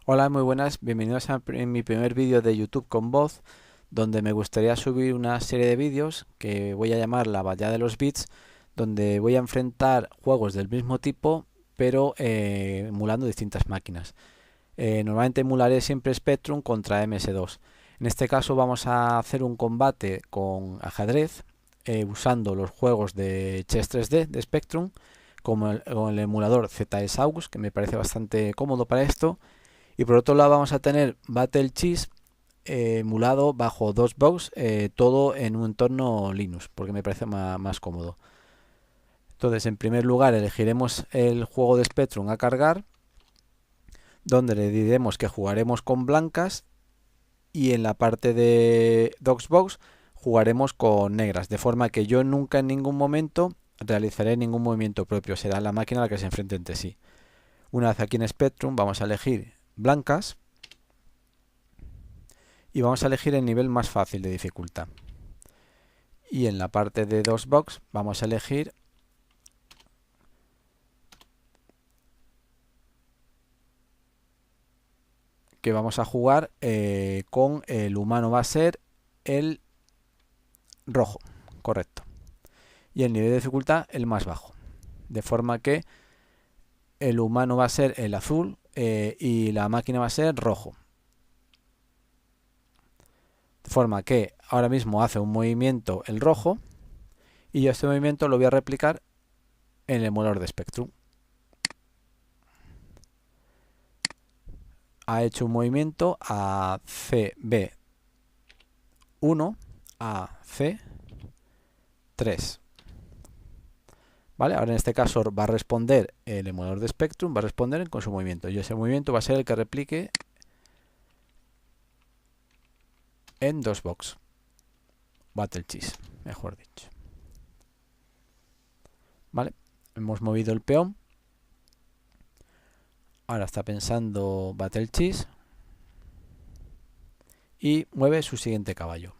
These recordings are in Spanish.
Hola, muy buenas, bienvenidos a mi primer vídeo de YouTube con voz, donde me gustaría subir una serie de vídeos que voy a llamar la batalla de los bits, donde voy a enfrentar juegos del mismo tipo, pero emulando distintas máquinas. Normalmente emularé siempre Spectrum contra MS2. En este caso vamos a hacer un combate con ajedrez, usando los juegos de Chess 3D de Spectrum, como con el emulador ZSAUX, que me parece bastante cómodo para esto. Y por otro lado vamos a tener Battle Cheese emulado bajo DOSBox, todo en un entorno Linux, porque me parece más cómodo. Entonces, en primer lugar, elegiremos el juego de Spectrum a cargar, donde le diremos que jugaremos con blancas y en la parte de DOSBox jugaremos con negras, de forma que yo nunca en ningún momento realizaré ningún movimiento propio, será la máquina la que se enfrente entre sí. Una vez aquí en Spectrum vamos a elegir blancas y vamos a elegir el nivel más fácil de dificultad. Y en la parte de DOSBox vamos a elegir que vamos a jugar con el humano, va a ser el rojo, correcto. Y el nivel de dificultad el más bajo. De forma que el humano va a ser el azul y la máquina va a ser rojo. De forma que ahora mismo hace un movimiento el rojo y yo este movimiento lo voy a replicar en el emulador de Spectrum. Ha hecho un movimiento a CB1 a C3. ¿Vale? Ahora en este caso va a responder el emulador de Spectrum, va a responder con su movimiento. Y ese movimiento va a ser el que replique en DOSBox. Battle Cheese, mejor dicho. ¿Vale? Hemos movido el peón. Ahora está pensando Battle Cheese. Y mueve su siguiente caballo.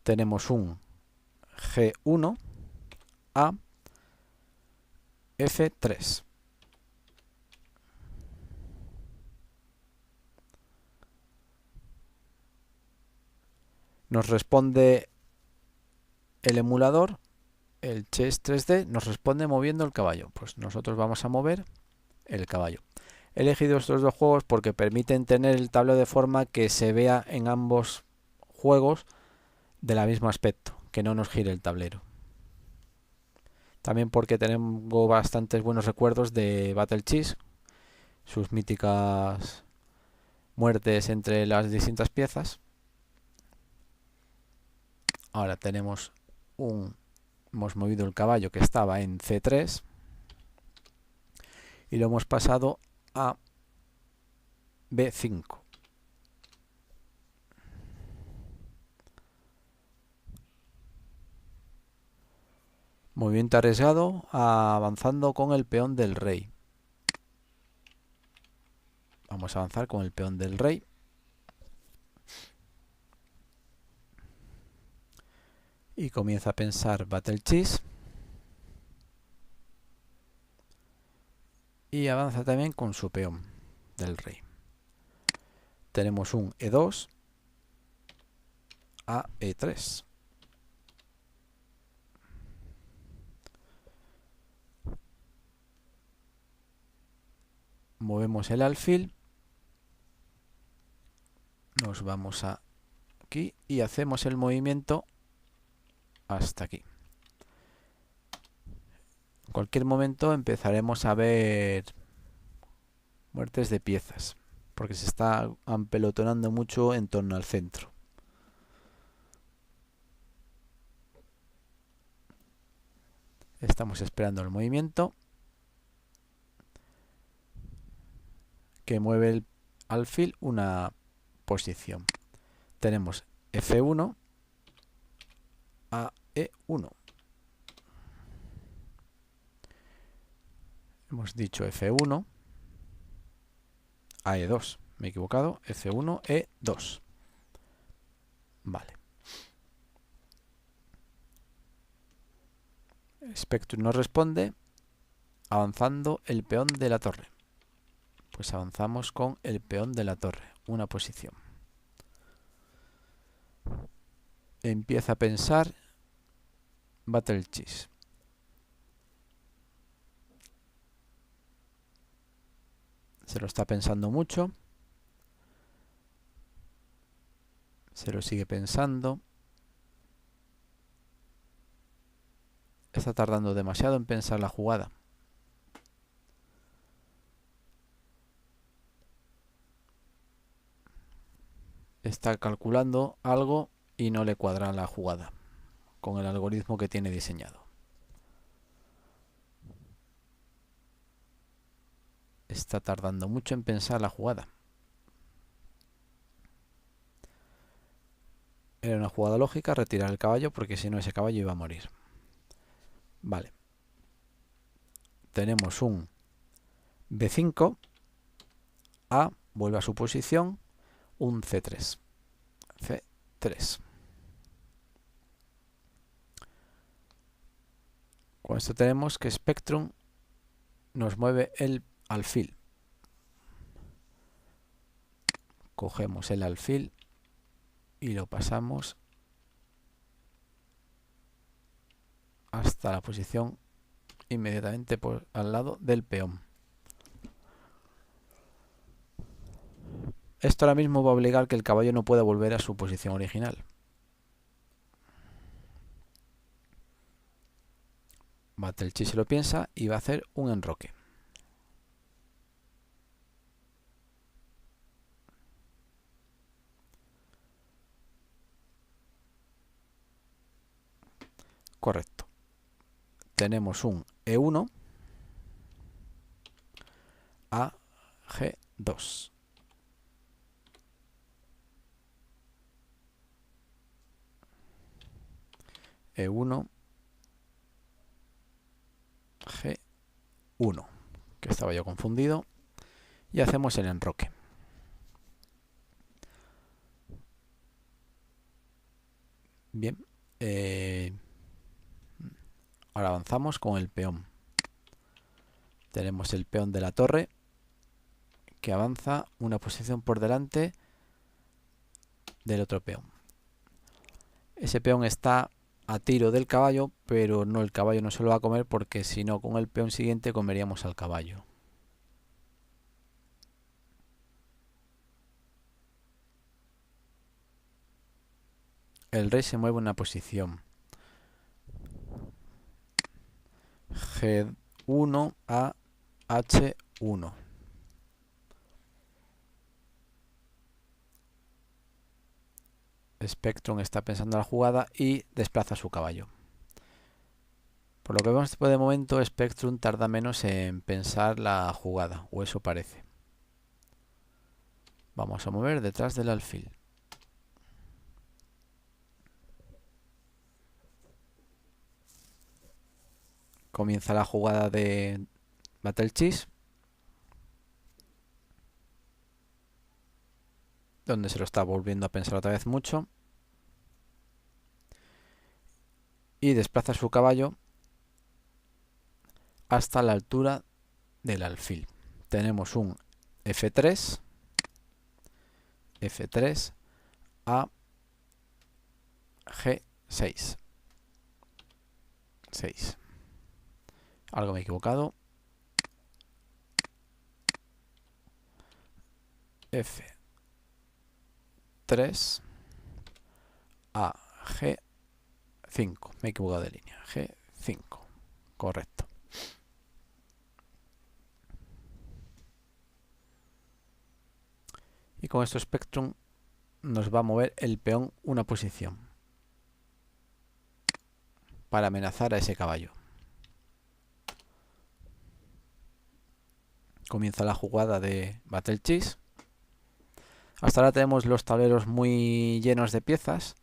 Tenemos un G1 a F3. Nos responde el emulador, el Chess 3D, nos responde moviendo el caballo. Pues nosotros vamos a mover el caballo. He elegido estos dos juegos porque permiten tener el tablero de forma que se vea en ambos juegos del mismo aspecto, que no nos gire el tablero. También porque tengo bastantes buenos recuerdos de Battle Cheese, sus míticas muertes entre las distintas piezas. Ahora hemos movido el caballo que estaba en C3 y lo hemos pasado a B5. Movimiento arriesgado, avanzando con el peón del rey. Vamos a avanzar con el peón del rey. Y comienza a pensar Battle Cheese. Y avanza también con su peón del rey. Tenemos un E2 a E3. Movemos el alfil. Nos vamos aquí y hacemos el movimiento hasta aquí. En cualquier momento empezaremos a ver muertes de piezas, porque se está ampelotonando mucho en torno al centro. Estamos esperando el movimiento que mueve el alfil una posición. Tenemos F1 a E1. Hemos dicho F1 a E2. Me he equivocado. F1, E2. Vale. Spectrum no responde, avanzando el peón de la torre. Pues avanzamos con el peón de la torre, una posición. Empieza a pensar Battle Cheese. Se lo está pensando mucho. Se lo sigue pensando. Está tardando demasiado en pensar la jugada. Está calculando algo y no le cuadra la jugada con el algoritmo que tiene diseñado. Está tardando mucho en pensar la jugada. Era una jugada lógica retirar el caballo porque si no ese caballo iba a morir. Vale. Tenemos un B5. A vuelve a su posición. Un C3. C3. Con esto tenemos que Spectrum nos mueve el alfil. Cogemos el alfil y lo pasamos hasta la posición inmediatamente al lado del peón. Esto ahora mismo va a obligar que el caballo no pueda volver a su posición original. Battle Cheese se lo piensa y va a hacer un enroque. Correcto. Tenemos un E1 a G2. E1 G1, que estaba yo confundido, y hacemos el enroque. Bien, ahora avanzamos con el peón. Tenemos el peón de la torre que avanza una posición por delante del otro peón. Ese peón está a tiro del caballo, pero no, el caballo no se lo va a comer porque si no, con el peón siguiente comeríamos al caballo. El rey se mueve una posición. G1 a H1. Spectrum está pensando la jugada y desplaza su caballo. Por lo que vemos de momento, Spectrum tarda menos en pensar la jugada, o eso parece. Vamos a mover detrás del alfil. Comienza la jugada de Battle Cheese, donde se lo está volviendo a pensar otra vez mucho. Y desplaza su caballo hasta la altura del alfil. Tenemos un F3, F3 a G6. 6. Algo me he equivocado. F3 a G5. Me he equivocado de línea. G5. Correcto. Y con esto Spectrum nos va a mover el peón una posición para amenazar a ese caballo. Comienza la jugada de Battle Cheese. Hasta ahora tenemos los tableros muy llenos de piezas.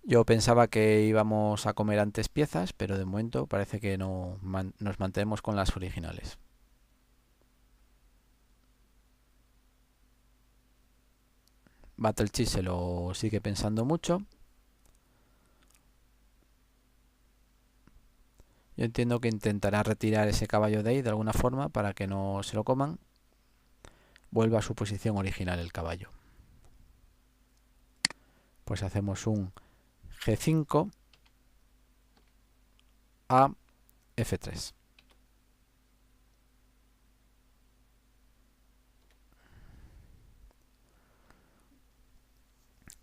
Yo pensaba que íbamos a comer antes piezas, pero de momento parece que no nos mantenemos con las originales. Battle Cheese se lo sigue pensando mucho. Yo entiendo que intentará retirar ese caballo de ahí de alguna forma para que no se lo coman. vuelva a su posición original el caballo. Pues hacemos un G5 a F3.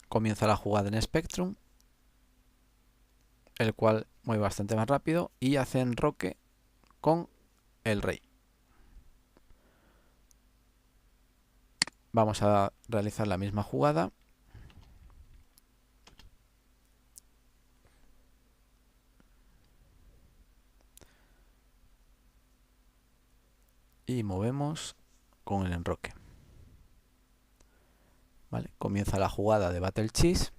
Comienza la jugada en Spectrum, el cual mueve bastante más rápido y hace enroque con el rey. Vamos a realizar la misma jugada. Y movemos con el enroque. ¿Vale? Comienza la jugada de Battle Chess.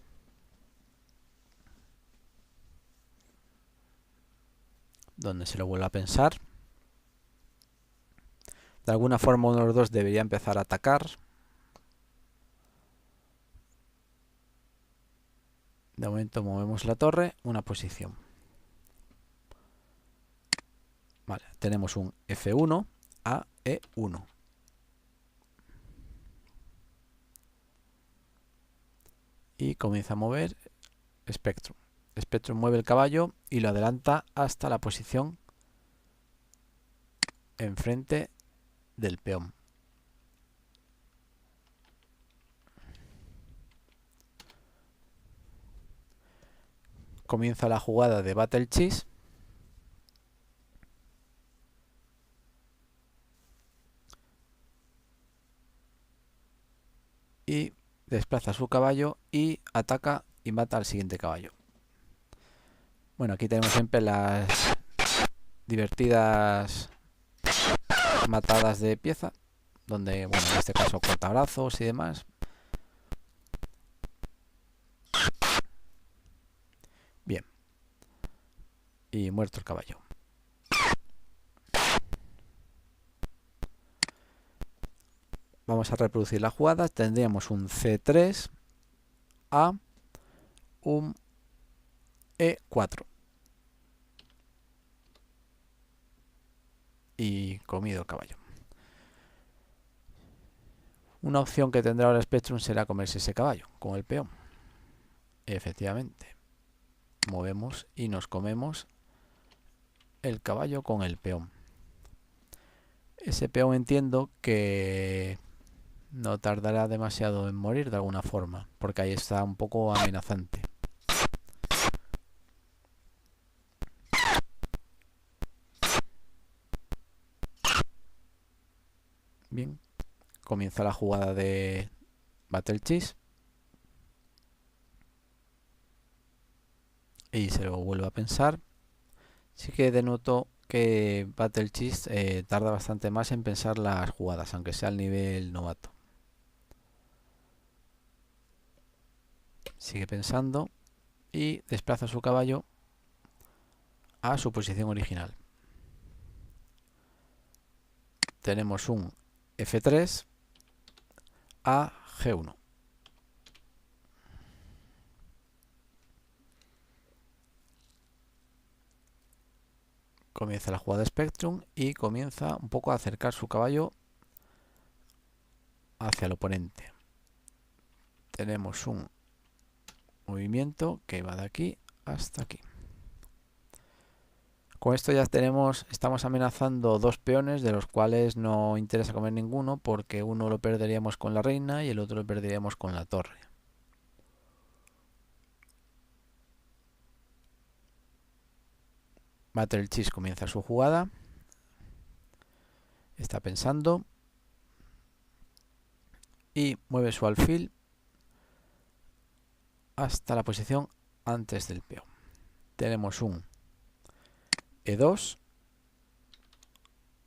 Donde se lo vuelve a pensar. De alguna forma uno de los dos debería empezar a atacar. De momento movemos la torre una posición. Vale, tenemos un F1 a E1. Y comienza a mover Spectrum. Spectrum mueve el caballo y lo adelanta hasta la posición enfrente del peón. Comienza la jugada de Battle Chess. Y desplaza su caballo y ataca y mata al siguiente caballo. Bueno, aquí tenemos siempre las divertidas matadas de pieza, donde, bueno, en este caso corta brazos y demás. Bien. Y muerto el caballo. Vamos a reproducir la jugada. Tendríamos un C3 a un E4. Y comido el caballo. Una opción que tendrá ahora Spectrum será comerse ese caballo con el peón. Efectivamente. Movemos y nos comemos el caballo con el peón. Ese peón entiendo que no tardará demasiado en morir de alguna forma, porque ahí está un poco amenazante. Bien, comienza la jugada de Battle Chess. Y se lo vuelve a pensar. Sí que denoto que Battle Chess tarda bastante más en pensar las jugadas, aunque sea al nivel novato. Sigue pensando y desplaza su caballo a su posición original. Tenemos un F3 a G1. Comienza la jugada de Spectrum y comienza un poco a acercar su caballo hacia el oponente. Tenemos un movimiento que va de aquí hasta aquí. Con esto ya estamos amenazando dos peones, de los cuales no interesa comer ninguno, porque uno lo perderíamos con la reina y el otro lo perderíamos con la torre. Battle Chess comienza su jugada. Está pensando. Y mueve su alfil hasta la posición antes del peón. Tenemos un E2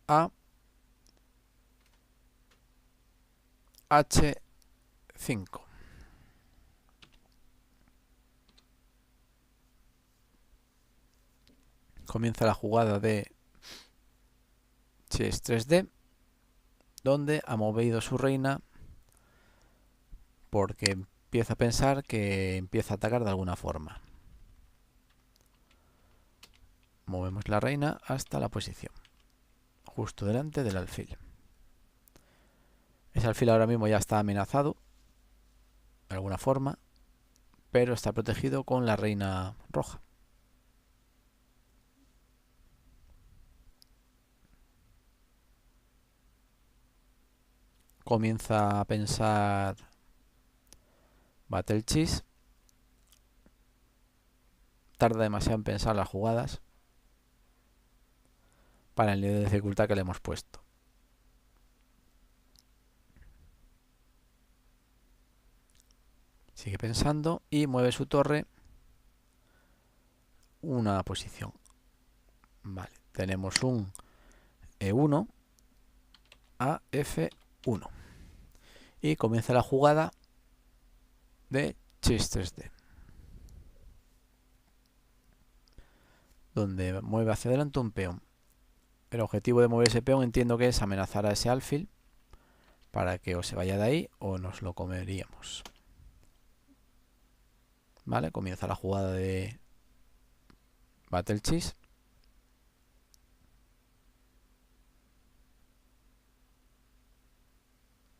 a H5. Comienza la jugada de Chess 3D, donde ha movido su reina porque empieza a pensar que empieza a atacar de alguna forma. Movemos la reina hasta la posición justo delante del alfil. Ese alfil ahora mismo ya está amenazado de alguna forma, pero está protegido con la reina roja. Comienza a pensar Battle Chess. Tarda demasiado en pensar las jugadas para el nivel de dificultad que le hemos puesto. Sigue pensando y mueve su torre una posición. Vale, tenemos un E1 a F1 y comienza la jugada de Chess 3D, donde mueve hacia adelante un peón. El objetivo de mover ese peón entiendo que es amenazar a ese alfil para que o se vaya de ahí o nos lo comeríamos. Vale, comienza la jugada de Battle Chess.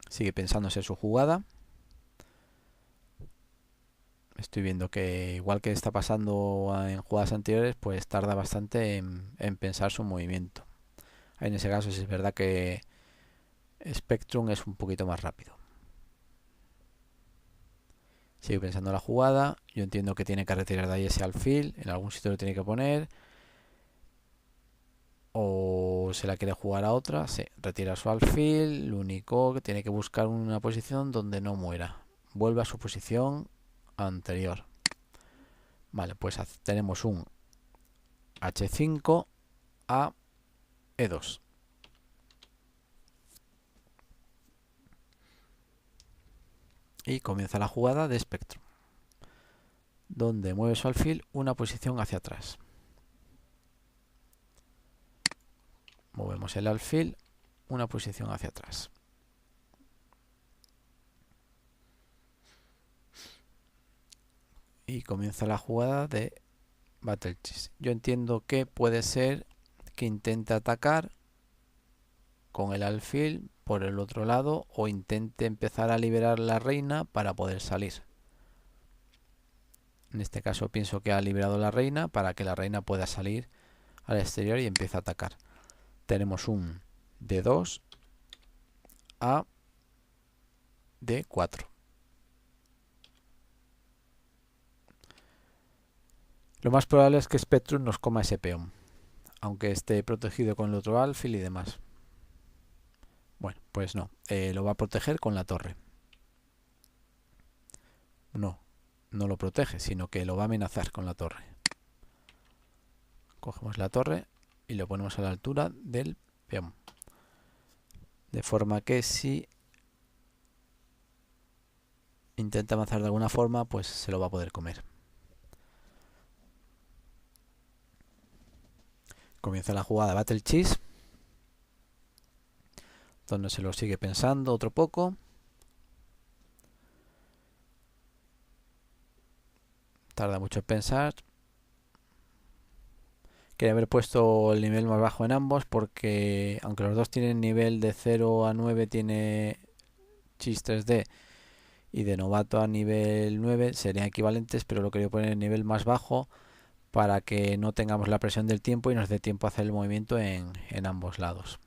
Sigue pensándose su jugada. Estoy viendo que igual que está pasando en jugadas anteriores, pues tarda bastante en pensar su movimiento. En ese caso sí es verdad que Spectrum es un poquito más rápido. Sigue pensando la jugada. Yo entiendo que tiene que retirar de ahí ese alfil. En algún sitio lo tiene que poner. O se la quiere jugar a otra. Sí, retira su alfil. Lo único que tiene que buscar una posición donde no muera. Vuelve a su posición anterior. Vale, pues tenemos un H5 a E2. Y comienza la jugada de Spectrum, donde mueve su alfil una posición hacia atrás. Movemos el alfil una posición hacia atrás. Y comienza la jugada de Battle Chess. Yo entiendo que puede ser que intente atacar con el alfil por el otro lado o intente empezar a liberar la reina para poder salir. En este caso pienso que ha liberado la reina para que la reina pueda salir al exterior y empiece a atacar. Tenemos un D2 a D4. Lo más probable es que Spectrum nos coma ese peón, aunque esté protegido con el otro alfil y demás. Bueno, pues no, lo va a proteger con la torre. No lo protege, sino que lo va a amenazar con la torre. Cogemos la torre y lo ponemos a la altura del peón. De forma que si intenta avanzar de alguna forma, pues se lo va a poder comer. Comienza la jugada Battle Chess, donde se lo sigue pensando otro poco. Tarda mucho en pensar. Quería haber puesto el nivel más bajo en ambos porque aunque los dos tienen nivel de 0 a 9 tiene Chess 3D y de novato a nivel 9 serían equivalentes, pero lo quería poner en nivel más bajo para que no tengamos la presión del tiempo y nos dé tiempo a hacer el movimiento en ambos lados.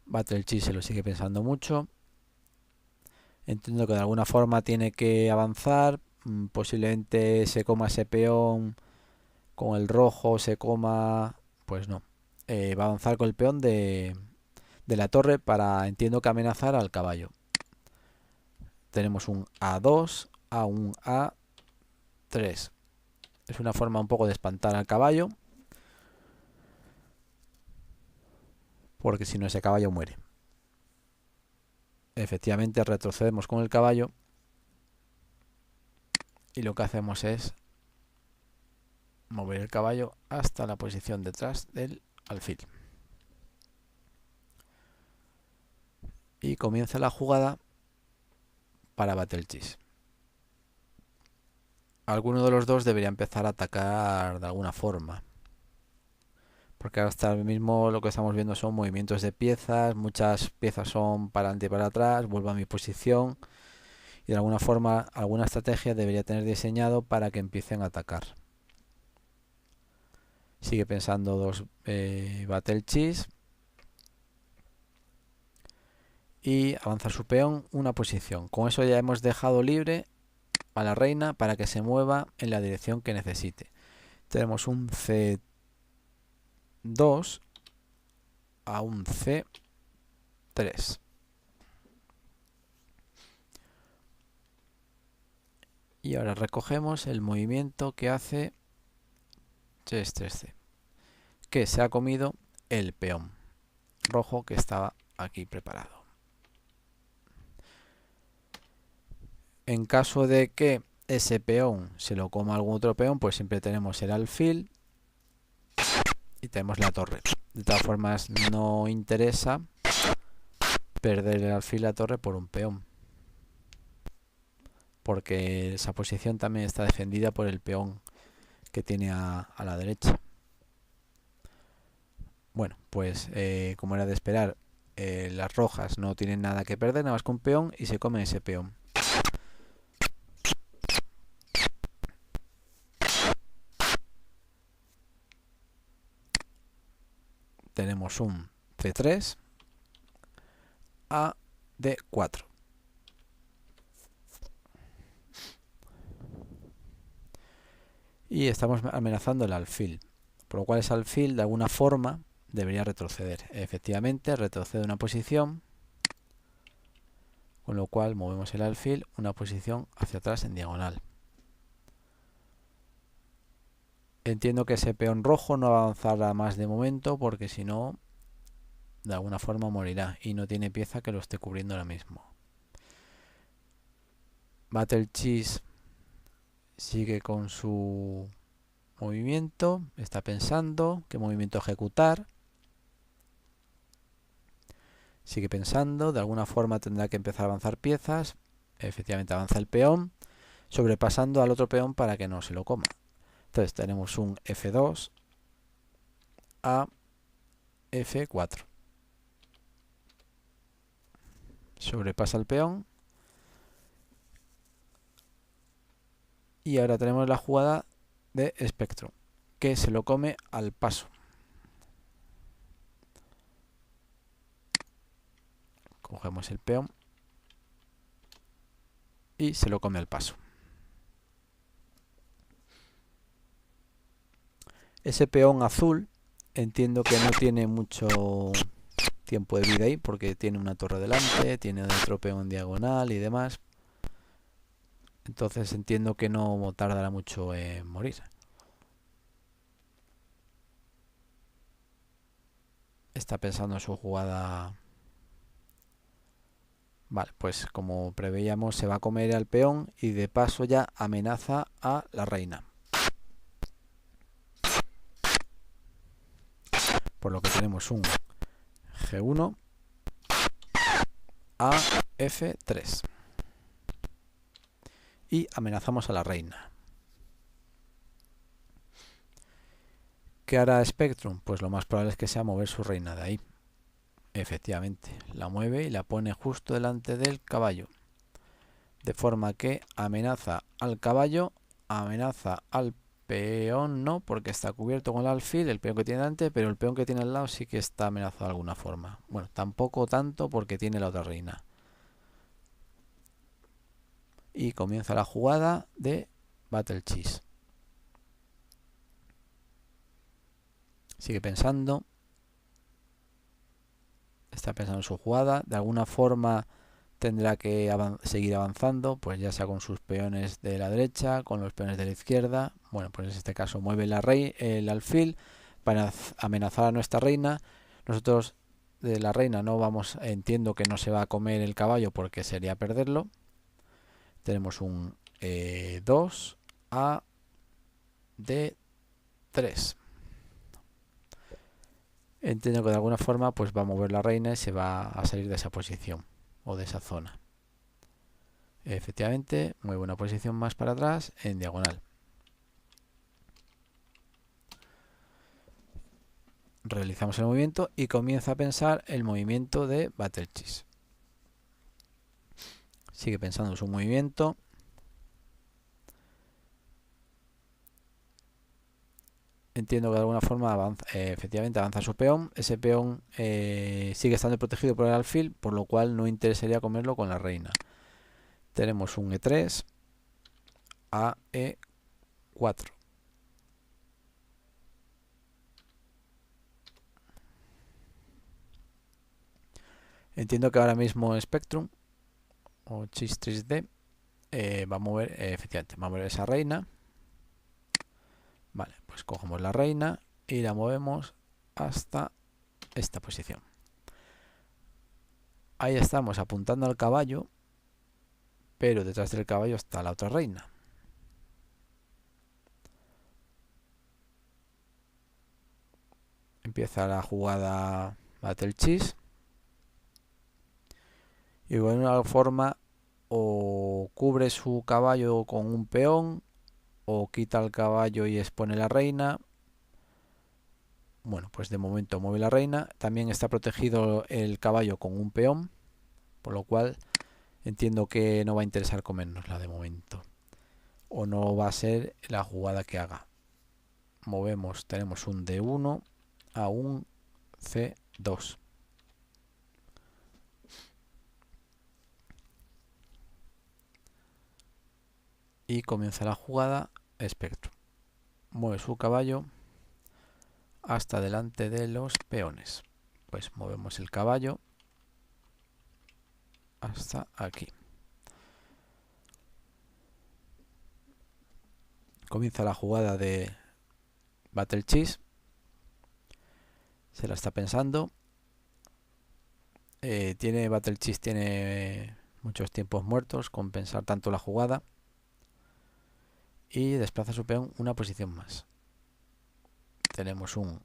Battle Chess se lo sigue pensando mucho. Entiendo que de alguna forma tiene que avanzar. Posiblemente se coma ese peón con el rojo, se coma... Pues no. Va a avanzar con el peón de la torre para, entiendo que amenazar al caballo. Tenemos un A2 a un A3. Es una forma un poco de espantar al caballo, porque si no ese caballo muere. Efectivamente retrocedemos con el caballo y lo que hacemos es mover el caballo hasta la posición detrás del alfil. Y comienza la jugada para Battle Chess. Alguno de los dos debería empezar a atacar de alguna forma. porque hasta mismo lo que estamos viendo son movimientos de piezas, muchas piezas son para adelante y para atrás, vuelvo a mi posición, y de alguna forma alguna estrategia debería tener diseñado para que empiecen a atacar. Sigue pensando dos Battle Chess y avanza su peón una posición. Con eso ya hemos dejado libre a la reina para que se mueva en la dirección que necesite. Tenemos un C2 a un C3. Y ahora recogemos el movimiento que hace Chess3C, que se ha comido el peón rojo que estaba aquí preparado. En caso de que ese peón se lo coma algún otro peón, pues siempre tenemos el alfil y tenemos la torre. De todas formas, no interesa perder el alfil y la torre por un peón, porque esa posición también está defendida por el peón que tiene a la derecha. Bueno, pues como era de esperar, las rojas no tienen nada que perder, nada más que un peón, y se comen ese peón. Tenemos un C3 a D4. Y estamos amenazando el alfil, por lo cual ese alfil de alguna forma debería retroceder. Efectivamente, retrocede una posición, con lo cual movemos el alfil una posición hacia atrás en diagonal. Entiendo que ese peón rojo no avanzará más de momento, porque si no, de alguna forma morirá y no tiene pieza que lo esté cubriendo ahora mismo. Battle Chess sigue con su movimiento, está pensando qué movimiento ejecutar. Sigue pensando, de alguna forma tendrá que empezar a avanzar piezas. Efectivamente avanza el peón, sobrepasando al otro peón para que no se lo coma. Entonces tenemos un F2 a F4. Sobrepasa el peón. Y ahora tenemos la jugada de Spectrum, que se lo come al paso. Cogemos el peón y se lo come al paso. Ese peón azul entiendo que no tiene mucho tiempo de vida ahí, porque tiene una torre delante, tiene otro peón en diagonal y demás. Entonces entiendo que no tardará mucho en morir. Está pensando en su jugada. Vale, pues como preveíamos, se va a comer al peón y de paso ya amenaza a la reina. Por lo que tenemos un G1 a F3. Y amenazamos a la reina. ¿Qué hará Spectrum? Pues lo más probable es que sea mover su reina de ahí. Efectivamente, la mueve y la pone justo delante del caballo. De forma que amenaza al caballo, amenaza al peón no, porque está cubierto con el alfil, el peón que tiene delante, pero el peón que tiene al lado sí que está amenazado de alguna forma. Bueno, tampoco tanto porque tiene la otra reina. Y comienza la jugada de Battle Chess. Sigue pensando. Está pensando en su jugada. De alguna forma tendrá que seguir avanzando, pues ya sea con sus peones de la derecha, con los peones de la izquierda. Bueno, pues en este caso mueve el alfil para amenazar a nuestra reina. Nosotros de la reina no vamos, entiendo que no se va a comer el caballo porque sería perderlo. Tenemos un 2 a D3. Entiendo que de alguna forma pues va a mover la reina y se va a salir de esa posición o de esa zona. Efectivamente, mueve una posición más para atrás en diagonal. Realizamos el movimiento y comienza a pensar el movimiento de Battlechess. Sigue pensando su movimiento. Entiendo que de alguna forma avanza, efectivamente avanza su peón. Ese peón sigue estando protegido por el alfil, por lo cual no interesaría comerlo con la reina. Tenemos un E3 a E4. Entiendo que ahora mismo Spectrum o Chis3D va a mover, efectivamente, va a mover esa reina. Vale, pues cogemos la reina y la movemos hasta esta posición. Ahí estamos apuntando al caballo, pero detrás del caballo está la otra reina. Empieza la jugada Battlechess. Y de alguna forma o cubre su caballo con un peón o quita el caballo y expone la reina. Bueno, pues de momento mueve la reina. También está protegido el caballo con un peón, por lo cual entiendo que no va a interesar comérnosla de momento. O no va a ser la jugada que haga. Movemos, tenemos un D1 a un C2. Y comienza la jugada Spectrum. Mueve su caballo hasta delante de los peones. Pues movemos el caballo hasta aquí. Comienza la jugada de Battlechess. Se la está pensando. Battlechess tiene muchos tiempos muertos con pensar tanto la jugada. Y desplaza su peón una posición más. Tenemos un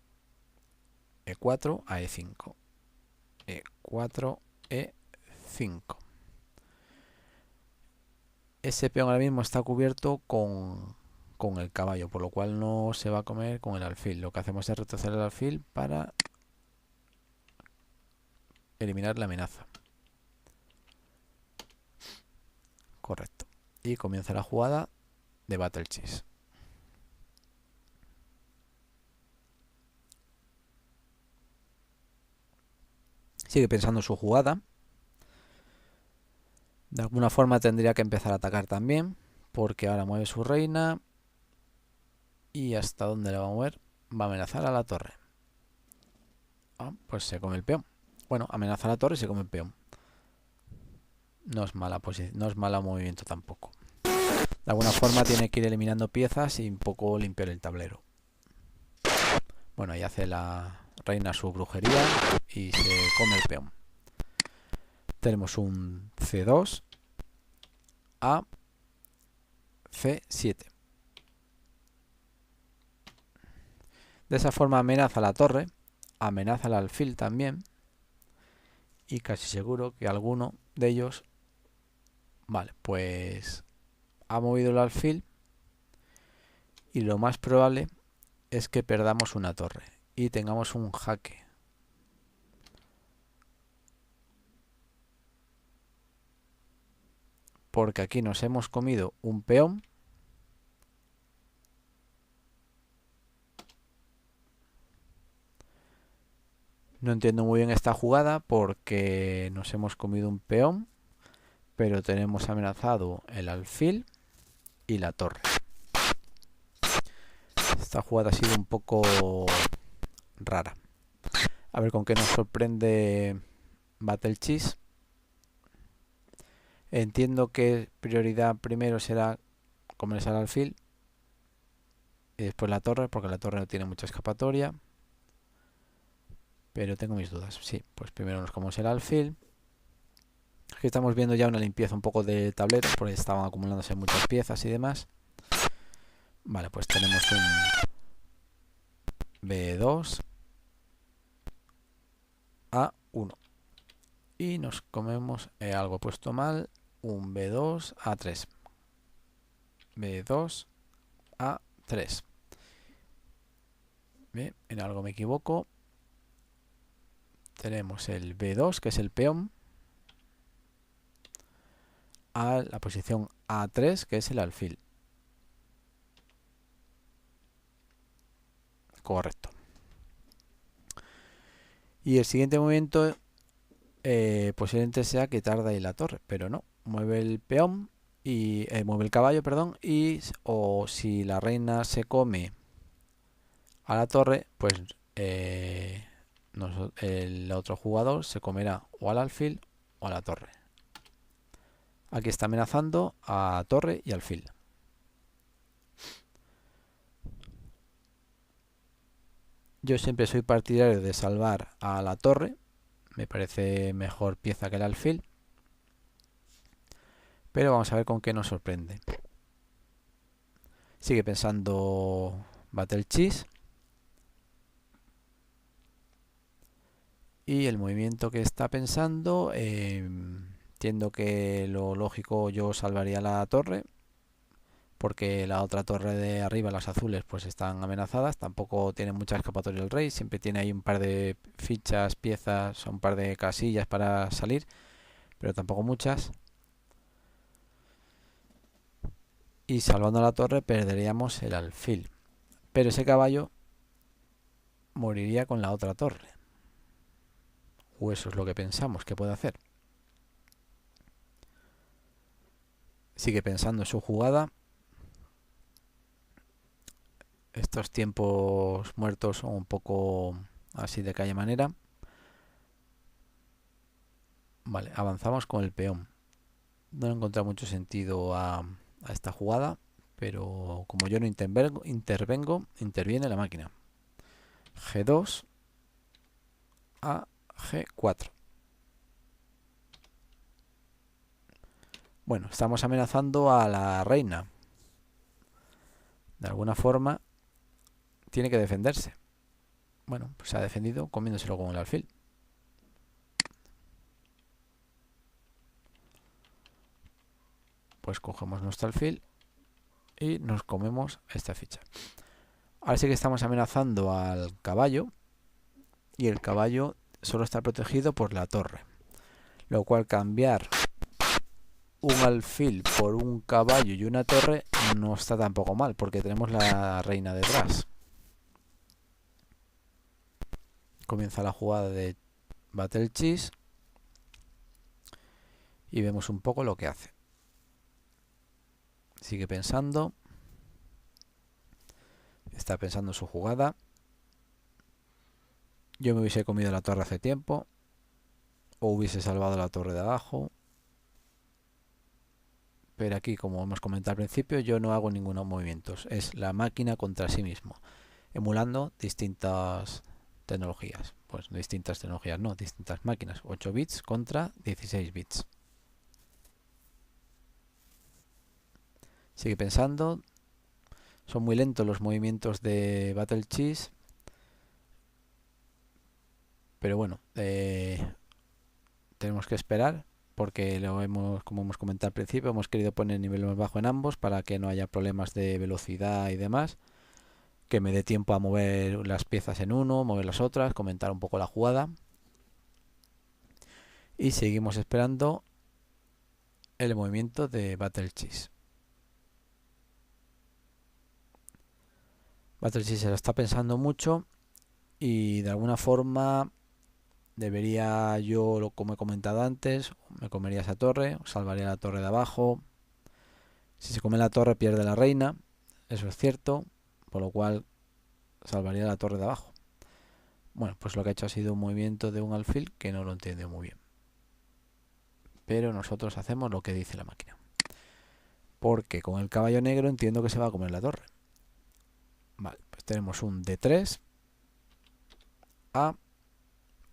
E4 a E5. E4, E5. Ese peón ahora mismo está cubierto con el caballo, por lo cual no se va a comer con el alfil. Lo que hacemos es retroceder el alfil para eliminar la amenaza. Correcto. Y comienza la jugada de Battlechess. Sigue pensando su jugada. De alguna forma tendría que empezar a atacar también, porque ahora mueve su reina. ¿Y hasta dónde la va a mover? Va a amenazar a la torre. Pues se come el peón. Bueno, amenaza a la torre y se come el peón. No es mala posición, no es malo movimiento tampoco. De alguna forma tiene que ir eliminando piezas y un poco limpiar el tablero. Bueno, ahí hace la reina su brujería y se come el peón. Tenemos un C2 a C7. De esa forma amenaza la torre, amenaza el alfil también, y casi seguro que alguno de ellos... Vale, pues ha movido el alfil y lo más probable es que perdamos una torre y tengamos un jaque. Porque aquí nos hemos comido un peón. No entiendo muy bien esta jugada porque nos hemos comido un peón, pero tenemos amenazado el alfil y la torre. Esta jugada ha sido un poco rara. A ver con qué nos sorprende Battlechess. Entiendo que prioridad primero será comerse al alfil y después la torre, porque la torre no tiene mucha escapatoria. Pero tengo mis dudas. Sí, pues primero nos comemos el alfil. Aquí estamos viendo ya una limpieza un poco de tableros, porque estaban acumulándose muchas piezas y demás. Vale, pues tenemos un B2 A1. Y nos comemos algo puesto mal. Un B2 A3. B2 A3. Bien, en algo me equivoco. tenemos el B2, que es el peón, a la posición A3, que es el alfil. Correcto. Y el siguiente movimiento posiblemente sea que tarda ahí la torre, pero no. Mueve el peón y mueve el caballo, perdón, y o si la reina se come a la torre, pues el otro jugador se comerá o al alfil o a la torre. Aquí está amenazando a torre y alfil. Yo siempre soy partidario de salvar a la torre, me parece mejor pieza que el alfil, pero vamos a ver con qué nos sorprende. Sigue pensando Battle Cheese. Y el movimiento que está pensando, entiendo que lo lógico, yo salvaría la torre, porque la otra torre de arriba, las azules, pues están amenazadas. Tampoco tiene mucha escapatoria el rey, siempre tiene ahí un par de fichas, piezas, un par de casillas para salir, pero tampoco muchas. Y salvando la torre perderíamos el alfil, pero ese caballo moriría con la otra torre, o eso es lo que pensamos que puede hacer. Sigue pensando en su jugada. Estos tiempos muertos son un poco así de calle manera. Vale, avanzamos con el peón. No he encontrado mucho sentido a esta jugada, pero como yo no interviene la máquina. G2 a G4. Bueno, estamos amenazando a la reina. De alguna forma tiene que defenderse. Bueno, pues se ha defendido comiéndoselo con el alfil. Pues cogemos nuestro alfil y nos comemos esta ficha. Ahora sí que estamos amenazando al caballo, y el caballo solo está protegido por la torre, lo cual cambiar un alfil por un caballo y una torre no está tampoco mal, porque tenemos la reina detrás. Comienza la jugada de Battle Cheese y vemos un poco lo que hace. Sigue pensando, está pensando su jugada. Yo me hubiese comido la torre hace tiempo, o hubiese salvado la torre de abajo, pero aquí, como hemos comentado al principio, yo no hago ningunos movimientos. Es la máquina contra sí mismo, emulando distintas tecnologías. Pues distintas tecnologías, no, distintas máquinas. 8 bits contra 16 bits. Sigue pensando. Son muy lentos los movimientos de Battle Cheese, pero bueno, tenemos que esperar, porque como hemos comentado al principio, hemos querido poner el nivel más bajo en ambos para que no haya problemas de velocidad y demás, que me dé tiempo a mover las piezas en uno, mover las otras, comentar un poco la jugada, y seguimos esperando el movimiento de Battle Cheese. Battle Cheese se lo está pensando mucho y de alguna forma debería yo, como he comentado antes, me comería esa torre, salvaría la torre de abajo. Si se come la torre pierde la reina, eso es cierto, por lo cual salvaría la torre de abajo. Bueno, pues lo que ha hecho ha sido un movimiento de un alfil que no lo entiendo muy bien. Pero nosotros hacemos lo que dice la máquina. Porque con el caballo negro entiendo que se va a comer la torre. Vale, pues tenemos un D3 a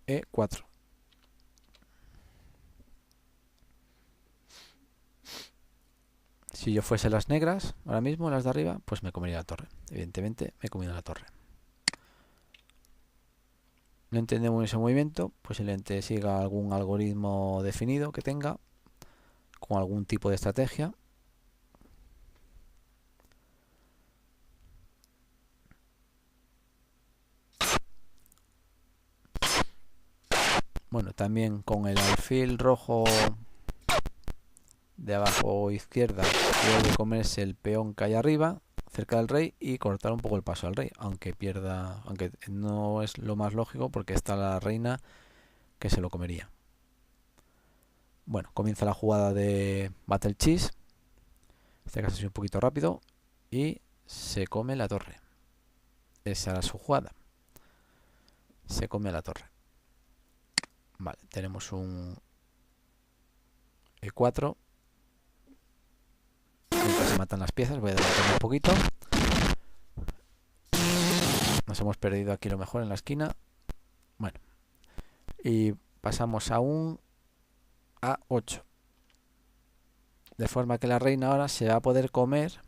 E4. Si yo fuese las negras, ahora mismo las de arriba, pues me comería la torre. Evidentemente me he comido la torre. No entendemos ese movimiento, posiblemente siga algún algoritmo definido que tenga, con algún tipo de estrategia. Bueno, también con el alfil rojo de abajo izquierda puede comerse el peón que hay arriba, cerca del rey, y cortar un poco el paso al rey, aunque pierda, aunque no es lo más lógico porque está la reina que se lo comería. Bueno, comienza la jugada de Battle Cheese. En este caso es un poquito rápido y se come la torre. Esa era su jugada. Se come la torre. Vale, tenemos un E4. Mientras se matan las piezas, voy a adelantar un poquito. Nos hemos perdido aquí lo mejor en la esquina. Bueno, y pasamos a un A8. De forma que la reina ahora se va a poder comer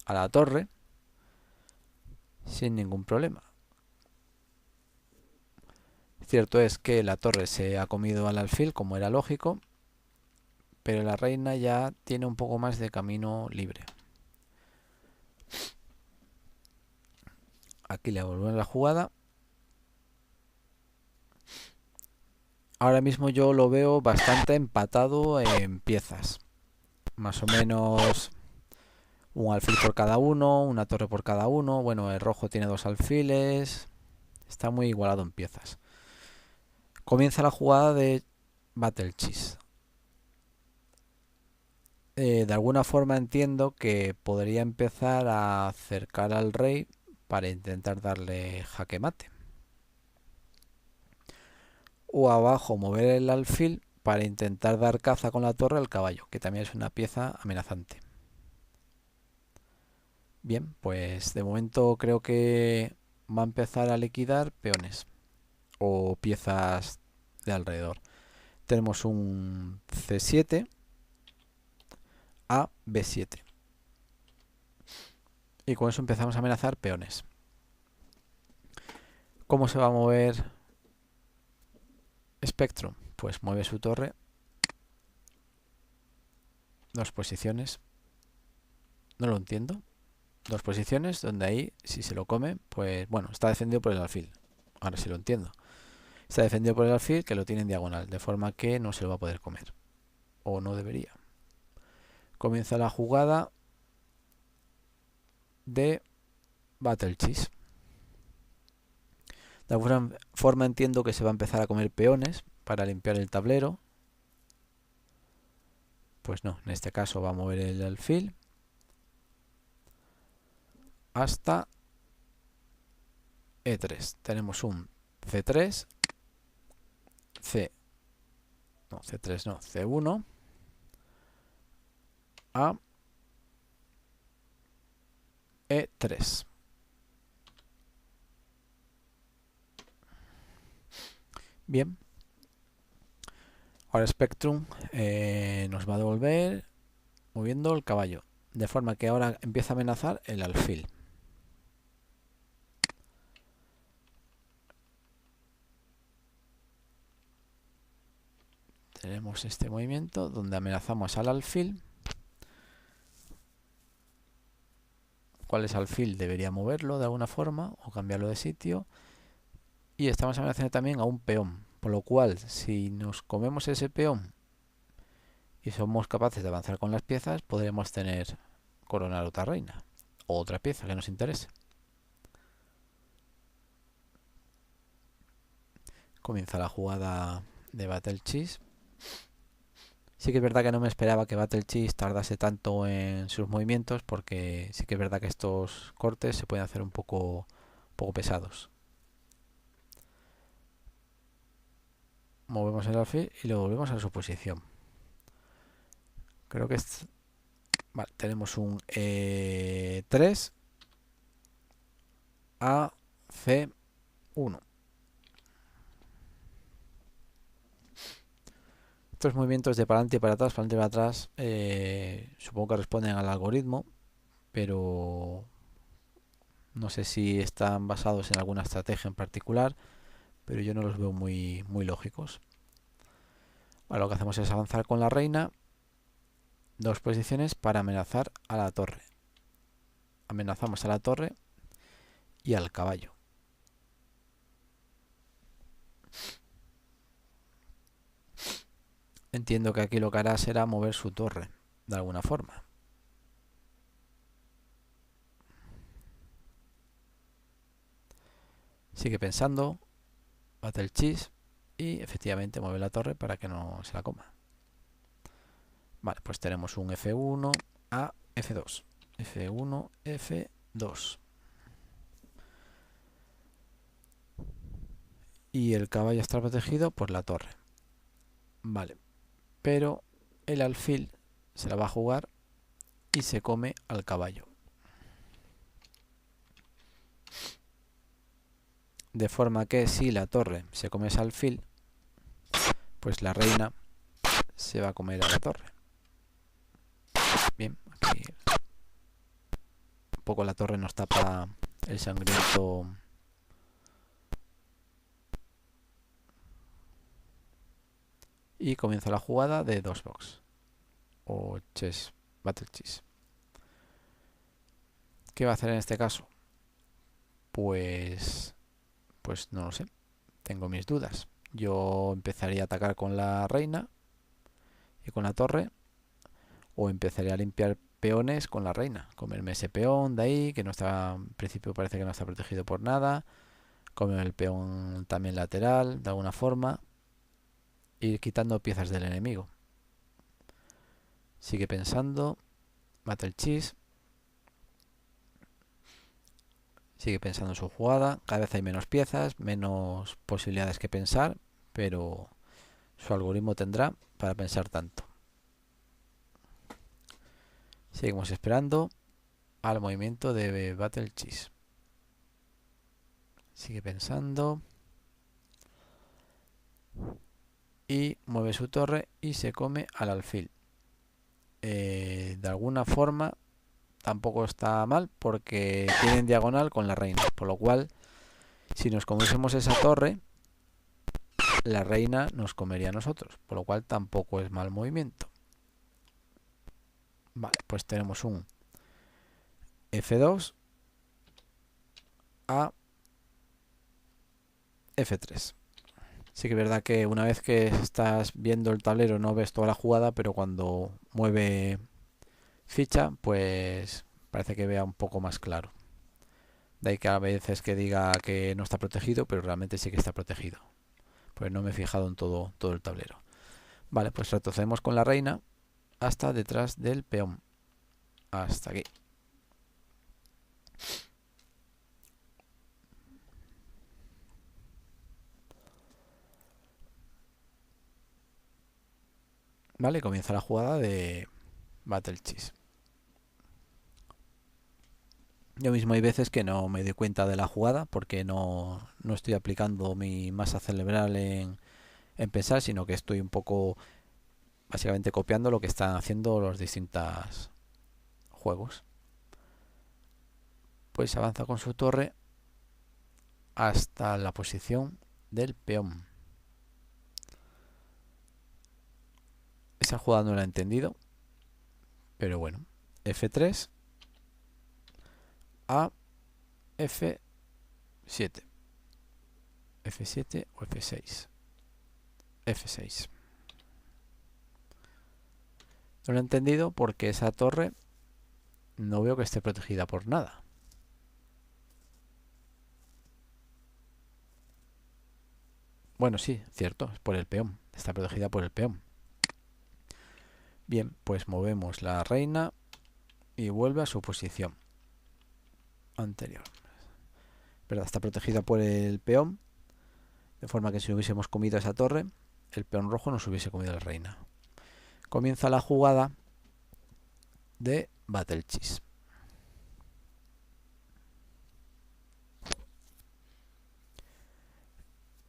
a la torre sin ningún problema. Cierto es que la torre se ha comido al alfil, como era lógico, pero la reina ya tiene un poco más de camino libre. Aquí le volvemos la jugada. Ahora mismo yo lo veo bastante empatado en piezas. Más o menos un alfil por cada uno, una torre por cada uno. Bueno, el rojo tiene 2 alfiles. Está muy igualado en piezas. Comienza la jugada de Battle Cheese. De alguna forma entiendo que podría empezar a acercar al rey para intentar darle jaque mate. O abajo mover el alfil para intentar dar caza con la torre al caballo, que también es una pieza amenazante. Bien, pues de momento creo que va a empezar a liquidar peones o piezas de alrededor. Tenemos un C7 a B7. Y con eso empezamos a amenazar peones. ¿Cómo se va a mover Spectrum? Pues mueve su torre 2 posiciones. No lo entiendo. 2 posiciones donde ahí, si se lo come, pues bueno, está defendido por el alfil. Ahora sí lo entiendo. Está defendido por el alfil que lo tiene en diagonal, de forma que no se lo va a poder comer. O no debería. Comienza la jugada de Battle Cheese. De alguna forma entiendo que se va a empezar a comer peones para limpiar el tablero. Pues no, en este caso va a mover el alfil hasta E3. Tenemos un C3, C3 no, C1 a E3. Bien. Ahora Spectrum nos va a devolver moviendo el caballo. De forma que ahora empieza a amenazar el alfil. Tenemos este movimiento donde amenazamos al alfil. ¿Cuál es alfil? Debería moverlo de alguna forma o cambiarlo de sitio. Y estamos amenazando también a un peón. Por lo cual, si nos comemos ese peón y somos capaces de avanzar con las piezas, podremos tener coronar otra reina o otra pieza que nos interese. Comienza la jugada de Battle Cheese. Sí que es verdad que no me esperaba que Battle Cheese tardase tanto en sus movimientos, porque sí que es verdad que estos cortes se pueden hacer un poco pesados. Movemos el alfil y lo volvemos a su posición. Creo que es... Vale, tenemos un E3 a C1. Estos movimientos de para adelante y para atrás, supongo que responden al algoritmo, pero no sé si están basados en alguna estrategia en particular, pero yo no los veo muy lógicos. Ahora lo que hacemos es avanzar con la reina 2 posiciones para amenazar a la torre. Amenazamos a la torre y al caballo. entiendo que aquí lo que hará será mover su torre de alguna forma. Sigue pensando, bate el chis y efectivamente mueve la torre para que no se la coma. Vale, pues tenemos un F1 a F2. F1, F2. Y el caballo está protegido por la torre. Vale, pero el alfil se la va a jugar y se come al caballo. De forma que si la torre se come ese alfil, pues la reina se va a comer a la torre. Bien, aquí un poco la torre nos tapa el sangriento. Y comienza la jugada de 2 box o chess, battle chess. ¿Qué va a hacer en este caso? Pues no lo sé. Tengo mis dudas. Yo empezaría a atacar con la reina y con la torre, o empezaría a limpiar peones con la reina. Comerme ese peón de ahí, que no está, en principio parece que no está protegido por nada. Comerme el peón también lateral, de alguna forma. Ir quitando piezas del enemigo. Sigue pensando. Mata el chis. Sigue pensando en su jugada. Cada vez hay menos piezas, menos posibilidades que pensar, pero su algoritmo tendrá para pensar tanto. Seguimos esperando al movimiento de Battle Chess. Sigue pensando. Y mueve su torre y se come al alfil. De alguna forma tampoco está mal porque tiene en diagonal con la reina. Por lo cual, si nos comiésemos esa torre, la reina nos comería a nosotros. Por lo cual tampoco es mal movimiento. Vale, pues tenemos un F2 a F3. Sí que es verdad que una vez que estás viendo el tablero no ves toda la jugada, pero cuando mueve ficha, pues parece que vea un poco más claro. De ahí que a veces que diga que no está protegido, pero realmente sí que está protegido. Pues no me he fijado en todo el tablero. Vale, pues retrocedemos con la reina hasta detrás del peón. Hasta aquí. Vale, comienza la jugada de Battle Chess. Yo mismo hay veces que no me doy cuenta de la jugada porque no estoy aplicando mi masa cerebral en pensar, sino que estoy un poco básicamente copiando lo que están haciendo los distintos juegos. Pues avanza con su torre hasta la posición del peón. Esa jugada no la he entendido, pero bueno. F3 a F7. F7 o F6. F6. No lo he entendido porque esa torre no veo que esté protegida por nada. Bueno, sí, cierto, es por el peón. Está protegida por el peón. Bien, pues movemos la reina y vuelve a su posición anterior. ¿Verdad? Está protegida por el peón, de forma que si hubiésemos comido esa torre, el peón rojo nos hubiese comido la reina. Comienza la jugada de Battle Chess.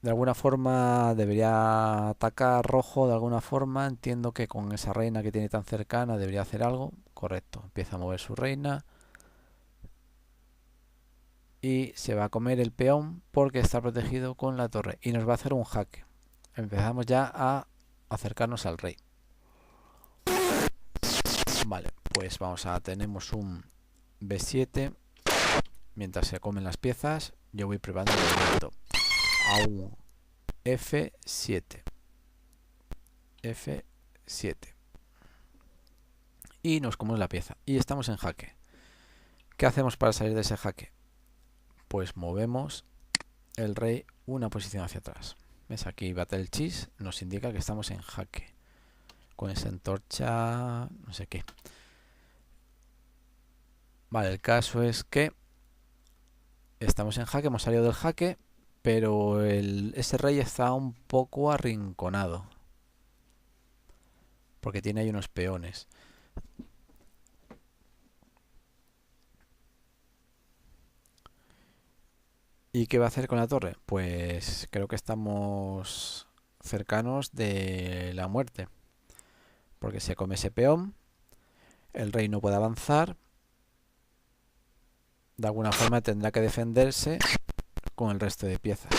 De alguna forma debería atacar rojo, de alguna forma. Entiendo que con esa reina que tiene tan cercana debería hacer algo. Correcto, empieza a mover su reina. Y se va a comer el peón porque está protegido con la torre. Y nos va a hacer un jaque. Empezamos ya a acercarnos al rey. Vale, pues tenemos un B7. Mientras se comen las piezas, yo voy preparando el movimiento a un F7. F7. 7. Y nos comemos la pieza. Y estamos en jaque. ¿Qué hacemos para salir de ese jaque? Pues movemos el rey una posición hacia atrás. ¿Ves? Aquí Battle Cheese nos indica que estamos en jaque. Con esa antorcha, no sé qué. Vale, el caso es que estamos en jaque, hemos salido del jaque, pero ese rey está un poco arrinconado. Porque tiene ahí unos peones. ¿Y qué va a hacer con la torre? Pues creo que estamos cercanos de la muerte. Porque se come ese peón, el rey no puede avanzar, de alguna forma tendrá que defenderse con el resto de piezas.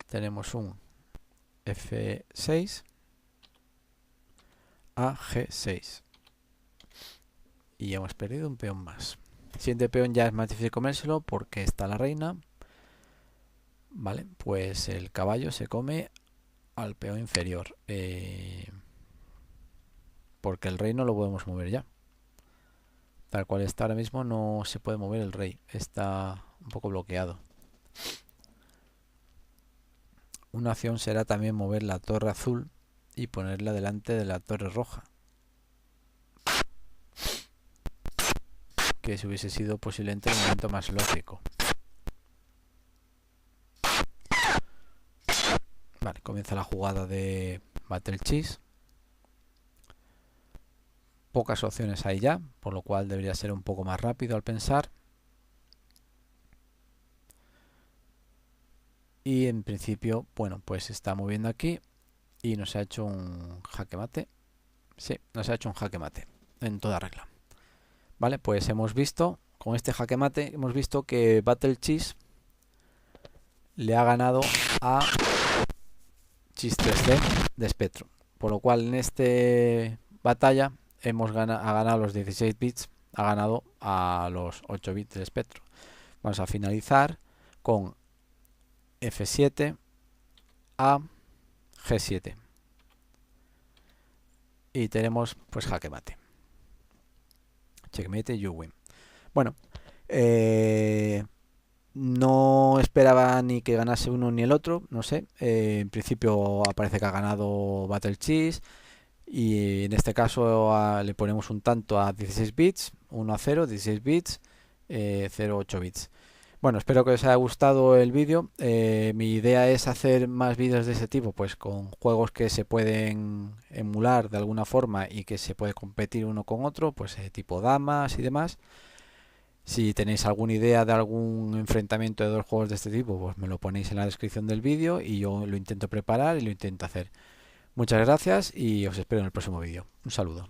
Tenemos un F6 a G6 y hemos perdido un peón más. El siguiente peón ya es más difícil comérselo porque está la reina. Vale, pues el caballo se come al peón inferior, porque el rey no lo podemos mover ya. Tal cual está ahora mismo no se puede mover el rey, está un poco bloqueado. Una opción será también mover la torre azul y ponerla delante de la torre roja, que si hubiese sido posiblemente el momento más lógico. Vale, comienza la jugada de Battle Cheese. Pocas opciones hay ya, por lo cual debería ser un poco más rápido al pensar. Y en principio, bueno, pues se está moviendo aquí y nos ha hecho un jaque mate. Sí, nos ha hecho un jaque mate, en toda regla. Vale, pues hemos visto, con este jaque mate, hemos visto que Battle Cheese le ha ganado a Cheese 3D de Spectrum. Por lo cual en esta batalla ha ganado los 16 bits, ha ganado a los 8 bits de Spectrum. Vamos a finalizar con F7 a G7 y tenemos pues jaque mate. Checkmate, you win. Bueno, no esperaba ni que ganase uno ni el otro, no sé. En principio aparece que ha ganado Battle Cheese y en este caso le ponemos un tanto a 16 bits, 1 a 0, 16 bits, 0 8 bits. Bueno, espero que os haya gustado el vídeo. Mi idea es hacer más vídeos de ese tipo, pues con juegos que se pueden emular de alguna forma y que se puede competir uno con otro, pues tipo damas y demás. Si tenéis alguna idea de algún enfrentamiento de dos juegos de este tipo, pues me lo ponéis en la descripción del vídeo y yo lo intento preparar y lo intento hacer. Muchas gracias y os espero en el próximo vídeo. Un saludo.